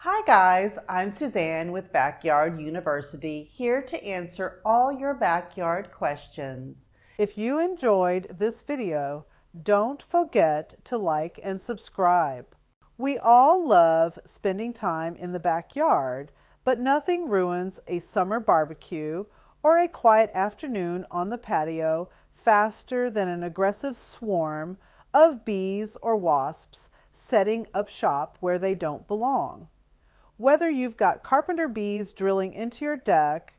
Hi guys, I'm Suzanne with Backyard University, here to answer all your backyard questions. If you enjoyed this video, don't forget to like and subscribe. We all love spending time in the backyard, but nothing ruins a summer barbecue or a quiet afternoon on the patio faster than an aggressive swarm of bees or wasps setting up shop where they don't belong. Whether you've got carpenter bees drilling into your deck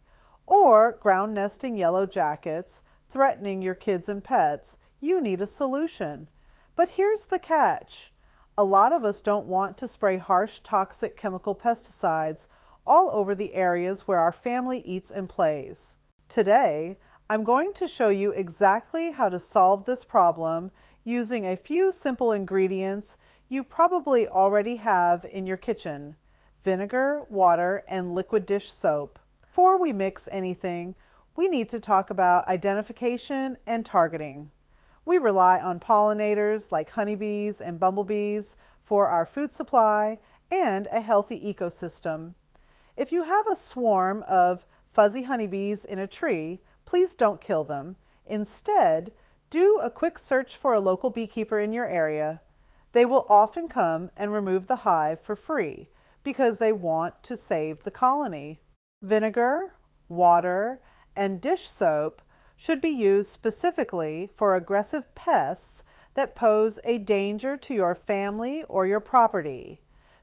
or ground nesting yellow jackets threatening your kids and pets, you need a solution. But here's the catch. A lot of us don't want to spray harsh, toxic chemical pesticides all over the areas where our family eats and plays. Today, I'm going to show you exactly how to solve this problem using a few simple ingredients you probably already have in your kitchen: vinegar, water, and liquid dish soap. Before we mix anything, we need to talk about identification and targeting. We rely on pollinators like honeybees and bumblebees for our food supply and a healthy ecosystem. If you have a swarm of fuzzy honeybees in a tree, please don't kill them. Instead, do a quick search for a local beekeeper in your area. They will often come and remove the hive for free because they want to save the colony. Vinegar, water, and dish soap should be used specifically for aggressive pests that pose a danger to your family or your property.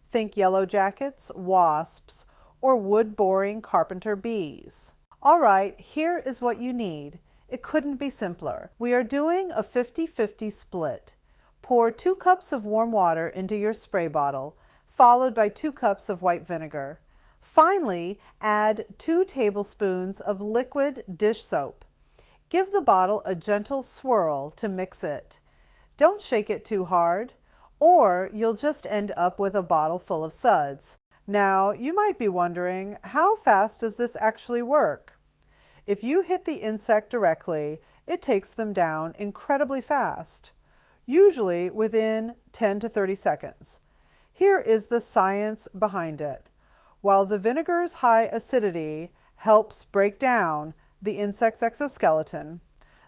Think yellow jackets, wasps, or wood-boring carpenter bees. All right, here is what you need. It couldn't be simpler. We are doing a 50-50 split. Pour 2 cups of warm water into your spray bottle, followed by 2 cups of white vinegar. Finally, add 2 tablespoons of liquid dish soap. Give the bottle a gentle swirl to mix it. Don't shake it too hard, or you'll just end up with a bottle full of suds. Now, you might be wondering, how fast does this actually work? If you hit the insect directly, it takes them down incredibly fast, usually within 10 to 30 seconds. Here is the science behind it. While the vinegar's high acidity helps break down the insect's exoskeleton,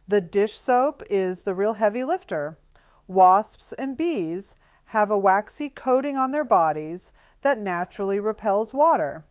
the dish soap is the real heavy lifter. Wasps and bees have a waxy coating on their bodies that naturally repels water.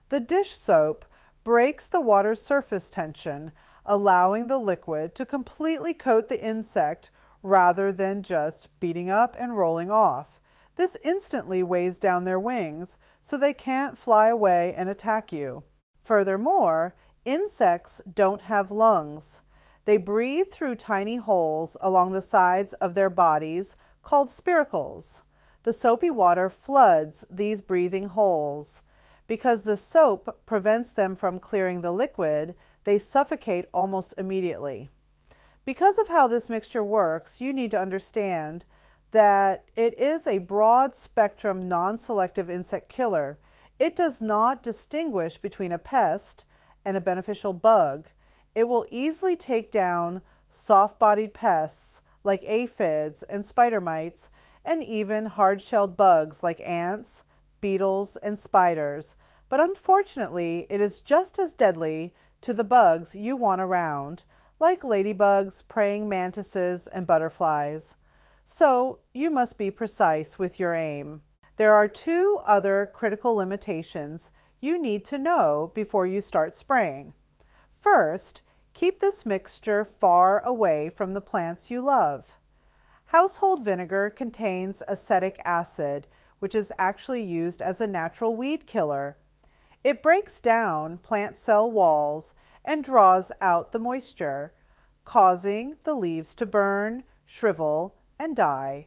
The dish soap breaks the water's surface tension, allowing the liquid to completely coat the insect rather than just beating up and rolling off. This instantly weighs down their wings, so they can't fly away and attack you. Furthermore, insects don't have lungs. They breathe through tiny holes along the sides of their bodies called spiracles. The soapy water floods these breathing holes. Because the soap prevents them from clearing the liquid, they suffocate almost immediately. Because of how this mixture works, you need to understand that it is a broad-spectrum, non-selective insect killer. It does not distinguish between a pest and a beneficial bug. It will easily take down soft-bodied pests like aphids and spider mites, and even hard-shelled bugs like ants, beetles, and spiders. But unfortunately, it is just as deadly to the bugs you want around, like ladybugs, praying mantises, and butterflies. So you must be precise with your aim. There are 2 other critical limitations you need to know before you start spraying. First, keep this mixture far away from the plants you love. Household vinegar contains acetic acid, which is actually used as a natural weed killer. It breaks down plant cell walls and draws out the moisture, causing the leaves to burn, shrivel, and die.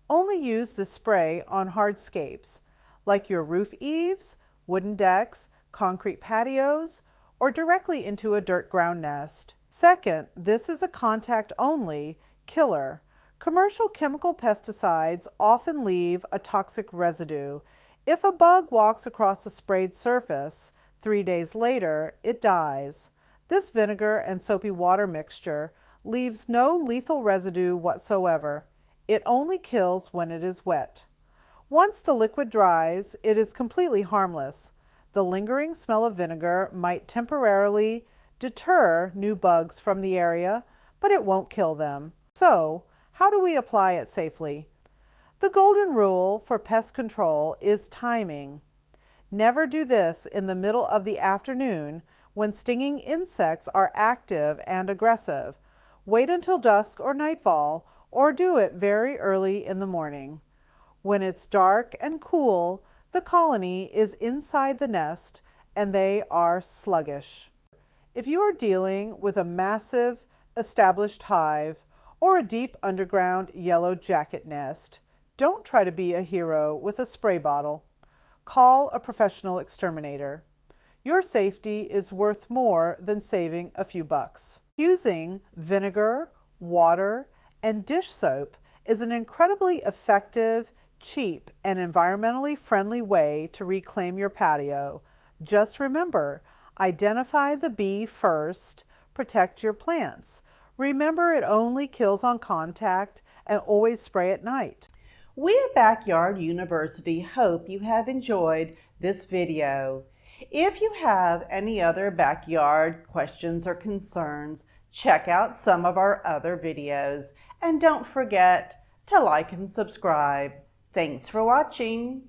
Only use the spray on hardscapes, like your roof eaves, wooden decks, concrete patios, or directly into a dirt ground nest. Second, this is a contact-only killer. Commercial chemical pesticides often leave a toxic residue. If a bug walks across the sprayed surface, 3 days later, it dies. This vinegar and soapy water mixture leaves no lethal residue whatsoever. It only kills when it is wet. Once the liquid dries, it is completely harmless. The lingering smell of vinegar might temporarily deter new bugs from the area, but it won't kill them. So, how do we apply it safely? The golden rule for pest control is timing. Never do this in the middle of the afternoon when stinging insects are active and aggressive. Wait until dusk or nightfall, or do it very early in the morning. When it's dark and cool, the colony is inside the nest and they are sluggish. If you are dealing with a massive established hive or a deep underground yellow jacket nest, don't try to be a hero with a spray bottle. Call a professional exterminator. Your safety is worth more than saving a few bucks. Using vinegar, water, and dish soap is an incredibly effective, cheap, and environmentally friendly way to reclaim your patio. Just remember, identify the bee first, protect your plants. Remember, it only kills on contact, and always spray at night. We at Backyard University hope you have enjoyed this video. If you have any other backyard questions or concerns, check out some of our other videos and don't forget to like and subscribe. Thanks for watching.